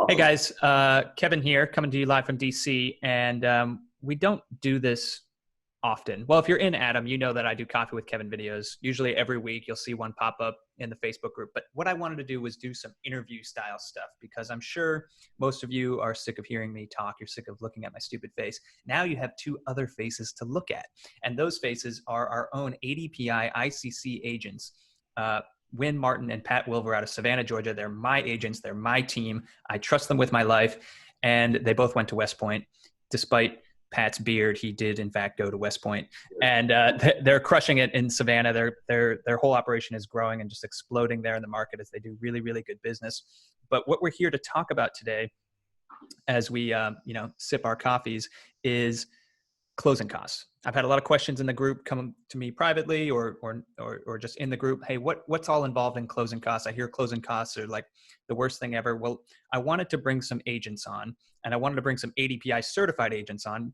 Hey guys, Kevin here, coming to you live from DC, and we don't do this often. Well, if you're in Adam, you know that I do Coffee with Kevin videos. Usually every week you'll see one pop up in the Facebook group. But what I wanted to do was do some interview style stuff because I'm sure most of you are sick of hearing me talk. You're sick of looking at my stupid face. Now you have two other faces to look at. And those faces are our own ADPI ICC agents. Wynn Martin and Pat Wilver out of Savannah, Georgia. They're my agents. They're my team. I trust them with my life. And they both went to West Point. Despite Pat's beard, he did in fact go to West Point. And they're crushing it in Savannah. Their whole operation is growing and just exploding there in the market as they do really, really good business. But what we're here to talk about today as we sip our coffees is closing costs. I've had a lot of questions in the group come to me privately or just in the group. Hey, what's all involved in closing costs? I hear closing costs are like the worst thing ever. Well, I wanted to bring some agents on, and I wanted to bring some ADPI certified agents on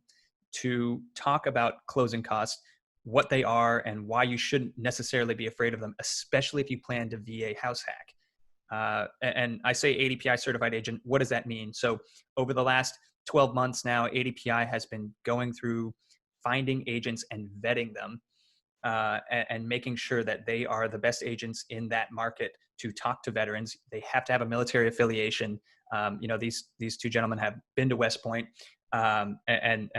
to talk about closing costs, what they are, and why you shouldn't necessarily be afraid of them, especially if you plan to VA house hack. And I say ADPI certified agent, what does that mean? So over the last 12 months now, ADPI has been going through finding agents and vetting them and making sure that they are the best agents in that market to talk to veterans. They have to have a military affiliation. These two gentlemen have been to West Point and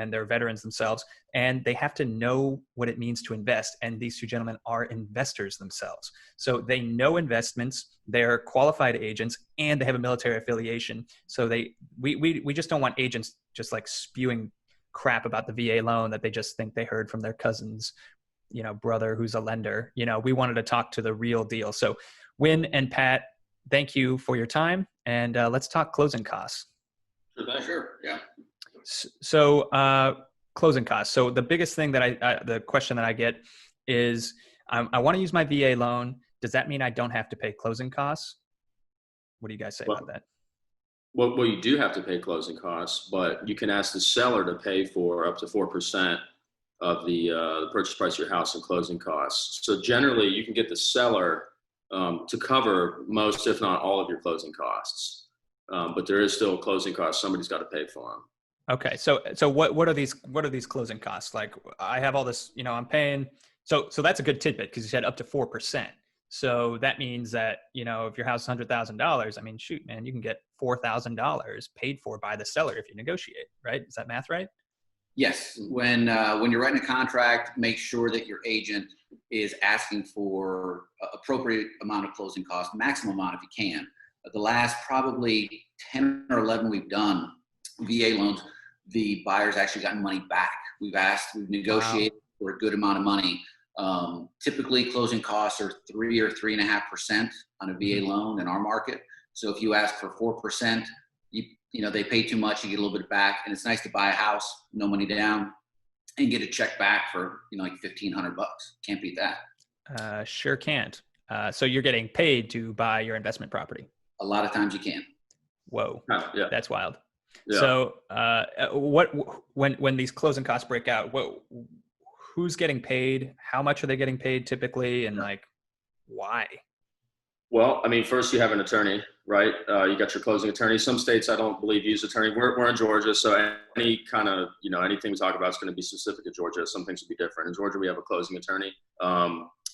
they're veterans themselves, and they have to know what it means to invest. And these two gentlemen are investors themselves. So they know investments, they're qualified agents, and they have a military affiliation. So we just don't want agents just like spewing crap about the VA loan that they just think they heard from their cousin's, brother who's a lender. We wanted to talk to the real deal. So Wynn and Pat, thank you for your time, and let's talk closing costs. Sure. Yeah. So closing costs. So the biggest thing that the question that I get is, I want to use my VA loan. Does that mean I don't have to pay closing costs? What do you guys say about that? Well, you do have to pay closing costs, but you can ask the seller to pay for up to 4% of the purchase price of your house and closing costs. So generally, you can get the seller to cover most, if not all, of your closing costs. But there is still closing costs. Somebody's got to pay for them. Okay. So what are these closing costs? Like, I have all this, I'm paying. So that's a good tidbit because you said up to 4%. So that means that, if your house is $100,000, I mean, shoot, man, you can get $4,000 paid for by the seller if you negotiate, right? Is that math right? Yes. When you're writing a contract, make sure that your agent is asking for appropriate amount of closing costs, maximum amount if you can. The last probably 10 or 11 we've done VA loans, the buyer's actually gotten money back. We've negotiated for a good amount of money. Typically closing costs are 3 or 3.5% on a VA loan in our market. So if you ask for 4%, they pay too much, you get a little bit back. And it's nice to buy a house, no money down, and get a check back for, like $1,500. Can't beat that. Sure can't. So you're getting paid to buy your investment property. A lot of times you can. Whoa. Yeah. That's wild. Yeah. So when these closing costs break out, who's getting paid? How much are they getting paid typically? And why? Well, I mean, first you have an attorney, right? You got your closing attorney. Some states, I don't believe, use attorney. We're in Georgia, so any kind of, anything we talk about is going to be specific to Georgia. Some things will be different. In Georgia, we have a closing attorney.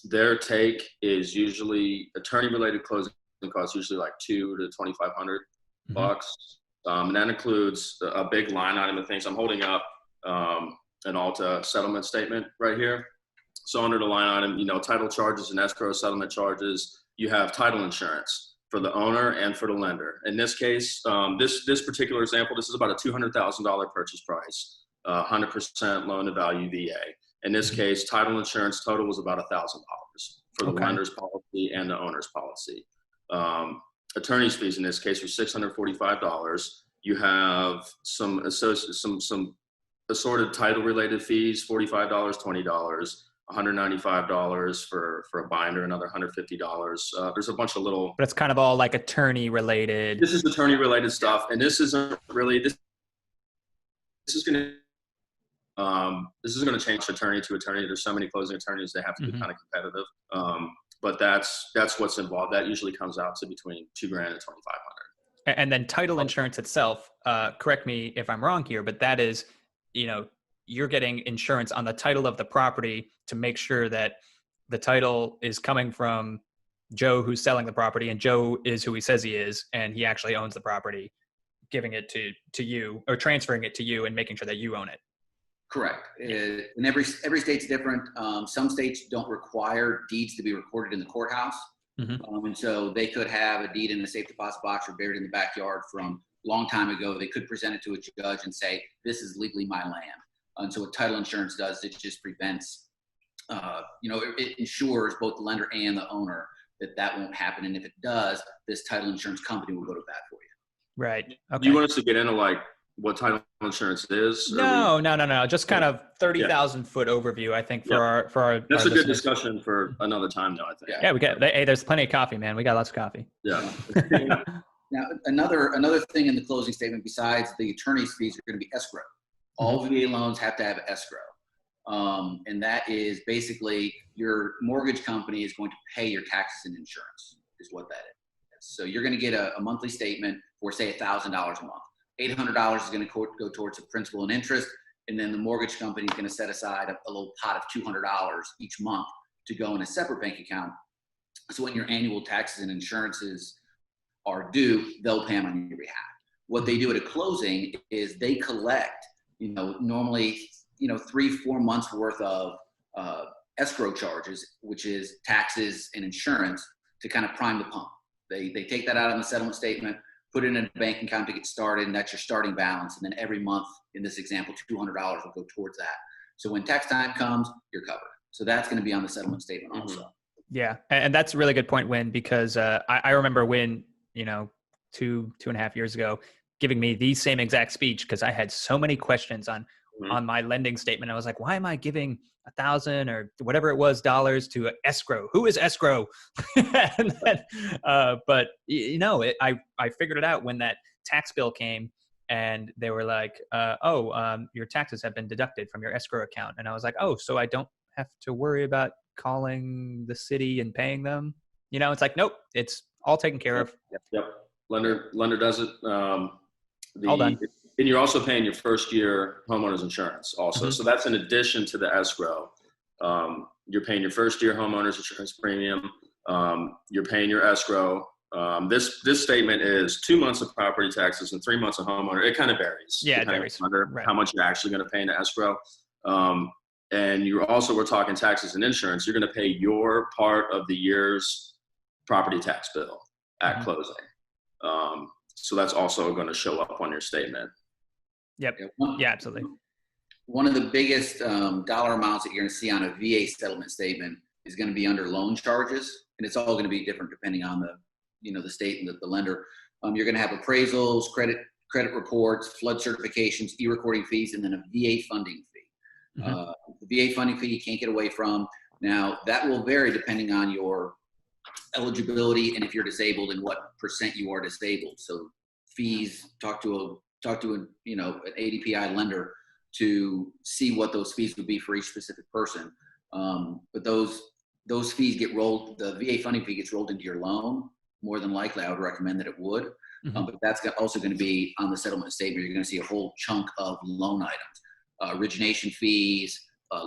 Their take is usually attorney-related closing costs, usually like $2,000 to $2,500 bucks. And that includes a big line item of things. I'm holding up an Alta settlement statement right here. So under the line item, title charges and escrow settlement charges, you have title insurance for the owner and for the lender. In this case, this particular example, this is about a $200,000 purchase price, 100% loan to value VA. In this case, title insurance total was about $1,000 for the lender's policy and the owner's policy. Attorney's fees in this case were $645. You have some assorted title related fees, $45, $20, $195 for a binder, another $150. There's a bunch of little. But it's kind of all like attorney related. This is attorney related stuff, and this isn't really this is going to change attorney to attorney. There's so many closing attorneys, they have to be kind of competitive. But that's what's involved. That usually comes out to between $2,000 and $2,500. And then title insurance itself, correct me if I'm wrong here, but that is, you're getting insurance on the title of the property to make sure that the title is coming from Joe who's selling the property, and Joe is who he says he is, and he actually owns the property, giving it to you or transferring it to you and making sure that you own it. Correct. And every state's different. Some states don't require deeds to be recorded in the courthouse. And so they could have a deed in a safe deposit box or buried in the backyard from a long time ago. They could present it to a judge and say, this is legally my land. And so what title insurance does, it just prevents, it ensures both the lender and the owner that won't happen. And if it does, this title insurance company will go to bat for you. Right. Okay. Do you want us to get into like what title insurance is? No. Just kind of 30,000 foot overview, I think, for our That's our a good discussion for another time, though, I think. Yeah, there's plenty of coffee, man. We got lots of coffee. Yeah. Now, another thing in the closing statement, besides the attorney's fees, are going to be escrow. All VA loans have to have escrow. And that is basically your mortgage company is going to pay your taxes and insurance, is what that is. So you're going to get a monthly statement for, say, $1,000 a month. $800 is going to go towards the principal and interest, and then the mortgage company is going to set aside a little pot of $200 each month to go in a separate bank account. So when your annual taxes and insurances are due, they'll pay them on your behalf. What they do at a closing is they collect, normally, 3-4 months worth of escrow charges, which is taxes and insurance, to kind of prime the pump. They take that out on the settlement statement, put it in a bank account to get started, and that's your starting balance. And then every month, in this example, $200 will go towards that. So when tax time comes, you're covered. So that's going to be on the settlement statement also. Yeah, and that's a really good point, Win, because I remember Win, 2.5 years ago, giving me the same exact speech because I had so many questions on my lending statement. I was like, why am I giving $1,000 or whatever it was dollars to escrow? Who is escrow? And then, but I figured it out when that tax bill came, and they were like, your taxes have been deducted from your escrow account. And I was like, oh, so I don't have to worry about calling the city and paying them. It's like, nope, it's all taken care of. Yep. Lender does it. All done. And you're also paying your first year homeowner's insurance also. So that's in addition to the escrow. You're paying your first year homeowner's insurance premium. You're paying your escrow. This statement is 2 months of property taxes and 3 months of homeowner. It kind of varies. Yeah, it varies. Right. How much you're actually going to pay in the escrow. And we're talking taxes and insurance. You're going to pay your part of the year's property tax bill at closing. So that's also going to show up on your statement. Yep. Yeah, absolutely. One of the biggest dollar amounts that you're going to see on a VA settlement statement is going to be under loan charges, and it's all going to be different depending on the state and the lender. You're going to have appraisals, credit reports, flood certifications, e-recording fees, and then a VA funding fee. The VA funding fee you can't get away from. Now that will vary depending on your eligibility and if you're disabled and what % you are disabled. So fees, talk to an ADPI lender to see what those fees would be for each specific person. But those fees get rolled. The VA funding fee gets rolled into your loan. More than likely, I would recommend that it would. But that's also going to be on the settlement statement. You're going to see a whole chunk of loan items, origination fees,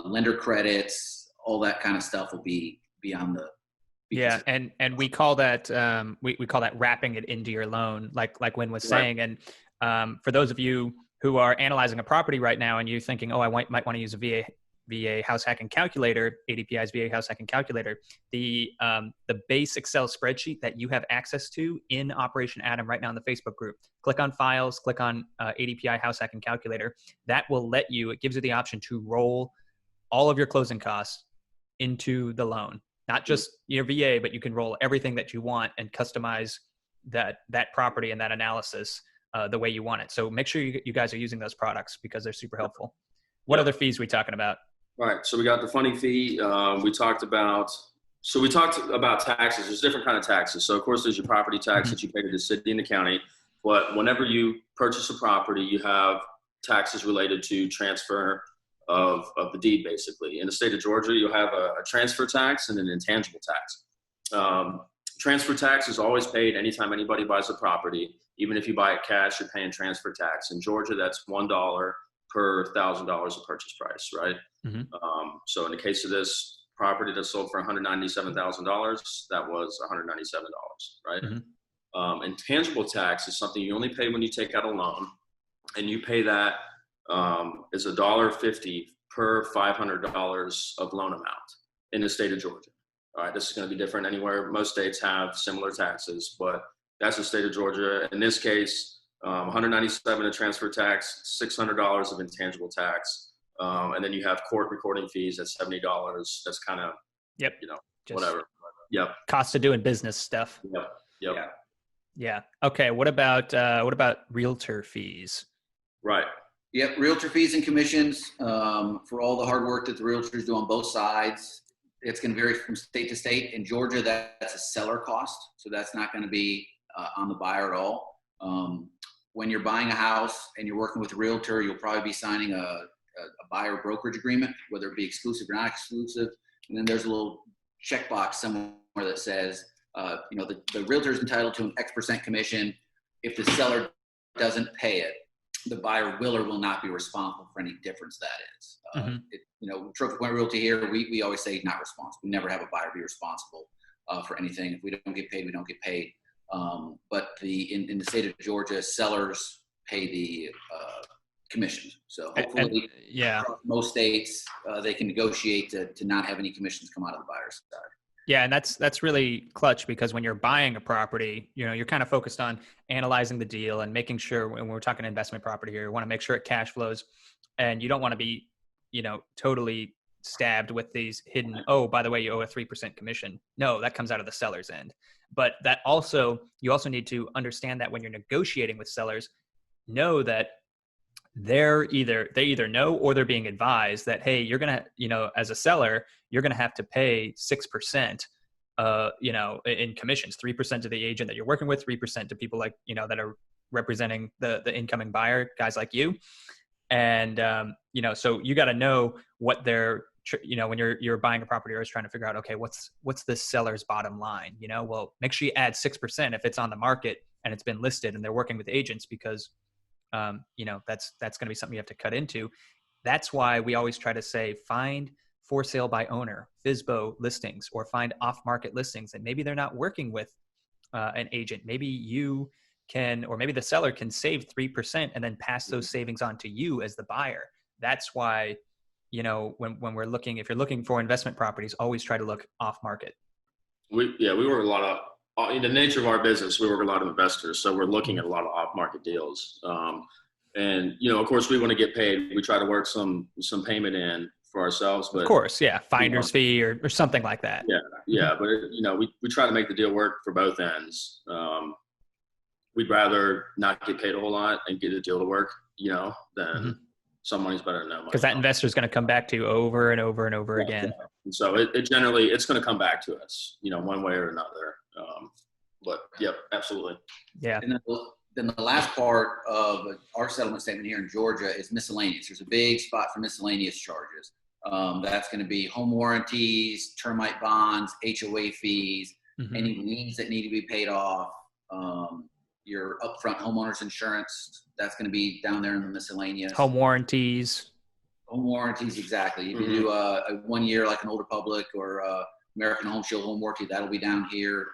lender credits, all that kind of stuff will be on the. Yeah, and we call that we call that wrapping it into your loan, like Wynn was saying. And for those of you who are analyzing a property right now and you're thinking, oh, I might want to use a VA house hacking calculator, ADPI's VA house hacking calculator, the base Excel spreadsheet that you have access to in Operation Atom right now in the Facebook group. Click on Files, click on ADPI house hacking calculator. That will it gives you the option to roll all of your closing costs into the loan. Not just your VA, but you can roll everything that you want and customize that property and that analysis the way you want it. So make sure you guys are using those products because they're super helpful. What other fees are we talking about? Right. So we got the funding fee. We talked about taxes. There's different kind of taxes. So of course there's your property tax that you pay to the city and the county. But whenever you purchase a property, you have taxes related to transfer of the deed, basically. In the state of Georgia, you'll have a transfer tax and an intangible tax. Transfer tax is always paid anytime anybody buys a property. Even if you buy it cash, you're paying transfer tax. In Georgia, that's $1 per $1,000 of purchase price, right? Mm-hmm. So in the case of this property that sold for $197,000, that was $197, right? Mm-hmm. Intangible tax is something you only pay when you take out a loan, and you pay that is $1.50 per $500 of loan amount in the state of Georgia. All right, this is going to be different anywhere. Most states have similar taxes, but that's the state of Georgia. In this case, $197 of transfer tax, $600 of intangible tax, and then you have court recording fees at $70. That's kind of, yep, just whatever. Yep. Cost of doing business stuff. Yep. Yep. Yeah. Okay. What about realtor fees? Right. Yep. Realtor fees and commissions for all the hard work that the realtors do on both sides. It's going to vary from state to state. In Georgia, that's a seller cost, so that's not going to be on the buyer at all. When you're buying a house and you're working with a realtor, you'll probably be signing a buyer brokerage agreement, whether it be exclusive or not exclusive. And then there's a little checkbox somewhere that says, the realtor is entitled to an X% commission. If the seller doesn't pay it, the buyer will or will not be responsible for any difference that is. Trophy Point Realty here, we always say not responsible. We never have a buyer be responsible for anything. If we don't get paid, we don't get paid. But in the state of Georgia, sellers pay the commissions. So hopefully, most states they can negotiate to not have any commissions come out of the buyer's side. Yeah, and that's really clutch, because when you're buying a property, you're kind of focused on analyzing the deal and making sure, when we're talking investment property here, you want to make sure it cash flows, and you don't want to be, totally stabbed with these hidden, oh, by the way, you owe a 3% commission. No, that comes out of the seller's end. But you also need to understand that when you're negotiating with sellers, know that they either know or they're being advised that, hey, you're going to, as a seller, you're going to have to pay 6%, in commissions, 3% to the agent that you're working with, 3% to people like, that are representing the incoming buyer, guys like you. And, so you got to know what they're, when you're buying a property, or trying to figure out, okay, what's the seller's bottom line? Well, make sure you add 6% if it's on the market and it's been listed and they're working with agents, because that's going to be something you have to cut into. That's why we always try to say, find for sale by owner, FSBO listings, or find off-market listings. And maybe they're not working with an agent. Maybe you can, or maybe the seller can save 3% and then pass those savings on to you as the buyer. That's why, when we're looking, if you're looking for investment properties, always try to look off-market. We work a lot of, in the nature of our business, we work with a lot of investors. So we're looking at a lot of off-market deals. And, of course, we want to get paid. We try to work some payment in for ourselves. But, of course, yeah, finder's fee or something like that. Yeah. But, we try to make the deal work for both ends. We'd rather not get paid a whole lot and get a deal to work, than some money's better than no money. Because that investor is going to come back to you over and over and over again. Yeah. And so it generally, it's going to come back to us, one way or another. But yep, absolutely. Yeah. And then the last part of our settlement statement here in Georgia is miscellaneous. There's a big spot for miscellaneous charges. That's going to be home warranties, termite bonds, HOA fees, any liens that need to be paid off, your upfront homeowner's insurance. That's going to be down there in the miscellaneous. Home warranties, exactly. If you do a 1 year like an Old Republic or American Home Shield home warranty, that'll be down here.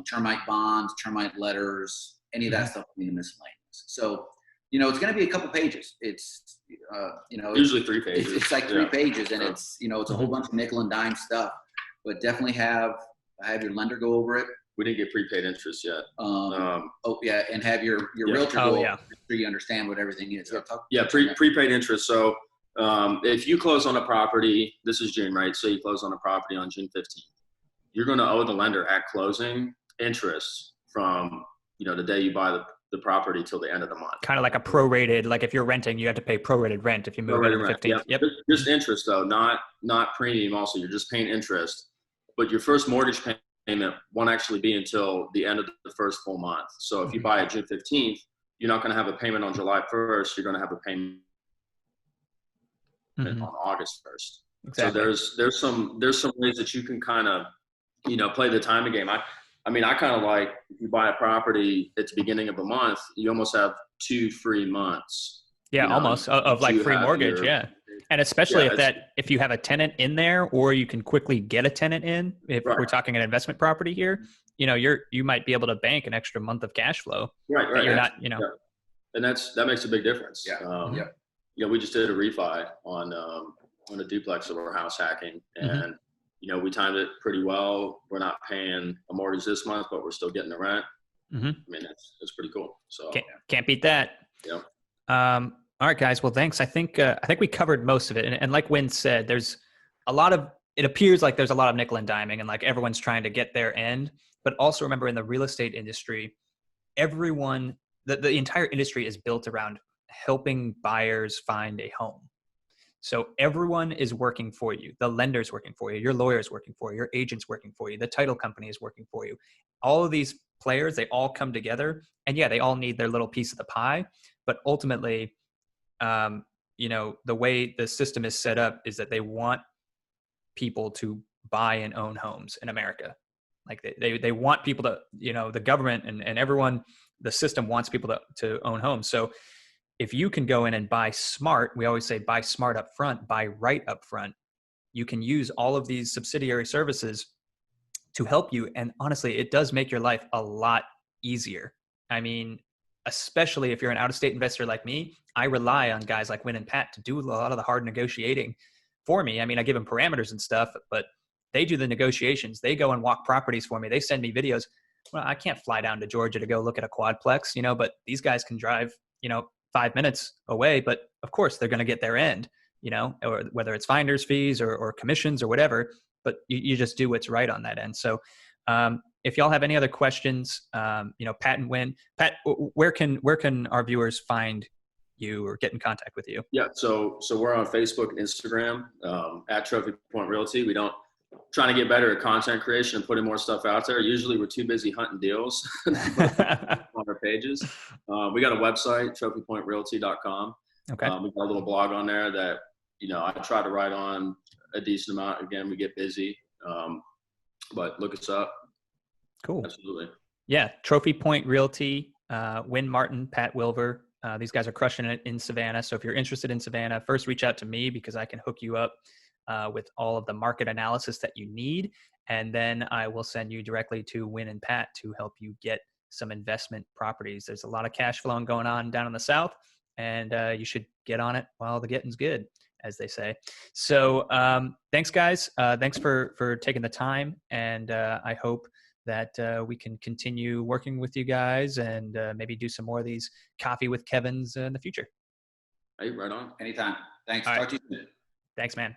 Termite bonds, termite letters, any of that stuff will be in the miscellaneous. So, it's going to be a couple pages. It's, usually 3 pages. It's like 3 pages, and it's, it's a whole bunch of nickel and dime stuff. But definitely have your lender go over it. We didn't get prepaid interest yet. And have your realtor go over it so you understand what everything is. Prepaid interest. So if you close on a property, this is June, right? So you close on a property on June 15th. You're going to owe the lender at closing interest from, the day you buy the property till the end of the month. Kind of like a prorated, like if you're renting, you have to pay prorated rent if you move in on the 15th. Yep. Just interest though, not premium also. You're just paying interest. But your first mortgage payment won't actually be until the end of the first full month. So if you buy it June 15th, you're not going to have a payment on July 1st. You're going to have a payment on August 1st. Exactly. So there's some ways that you can kind of, play the timing game. I mean, I kind of like, if you buy a property at the beginning of a month, you almost have 2 free months. Yeah, almost of like You free have mortgage. your, Yeah. And especially yeah, if you have a tenant in there, or you can quickly get a tenant in, if right, we're talking an investment property here, you might be able to bank an extra month of cash flow that right. you're not, Yeah. And that makes a big difference. Yeah. Yeah. We just did a refi on a duplex of our house hacking, and we timed it pretty well. We're not paying a mortgage this month, but we're still getting the rent. I mean, that's pretty cool. So can't beat that. Yeah. All right, guys. Well, thanks. I think we covered most of it. And like Wynn said, there's a lot of, it appears like there's a lot of nickel and diming, and like everyone's trying to get their end. But also remember, in the real estate industry, the entire industry is built around helping buyers find a home. So everyone is working for you. The lender's working for you. Your lawyer's working for you. Your agent's working for you. The title company is working for you. All of these players, they all come together, and yeah, they all need their little piece of the pie. But ultimately, the way the system is set up is that they want people to buy and own homes in America. Like they want people to, the government and everyone, the system wants people to own homes. So if you can go in and buy smart, we always say buy smart up front, buy right up front, you can use all of these subsidiary services to help you. And honestly, it does make your life a lot easier. I mean, especially if you're an out-of-state investor like me, I rely on guys like Wynn and Pat to do a lot of the hard negotiating for me. I mean, I give them parameters and stuff, but they do the negotiations. They go and walk properties for me. They send me videos. Well, I can't fly down to Georgia to go look at a quadplex, but these guys can drive, 5 minutes away. But of course, they're going to get their end, or whether it's finder's fees or commissions or whatever. But you just do what's right on that end. So if y'all have any other questions, Pat and Wynn, Pat, where can our viewers find you or get in contact with you? Yeah, so we're on Facebook and Instagram at Trophy Point Realty. We don't trying to get better at content creation and putting more stuff out there. Usually we're too busy hunting deals on our pages. We got a website, trophypointrealty.com. Okay. We got a little blog on there that, I try to write on a decent amount. Again, we get busy, but look us up. Cool. Absolutely. Yeah. Trophy Point Realty, Wynn Martin, Pat Wilver. These guys are crushing it in Savannah. So if you're interested in Savannah, first reach out to me because I can hook you up with all of the market analysis that you need. And then I will send you directly to Wynn and Pat to help you get some investment properties. There's a lot of cash flowing going on down in the South, and you should get on it while the getting's good, as they say. So thanks, guys. Thanks for taking the time. And I hope that we can continue working with you guys and maybe do some more of these coffee with Kevins in the future. Hey, right on. Anytime. Thanks. All right. Talk to you soon. Thanks, man.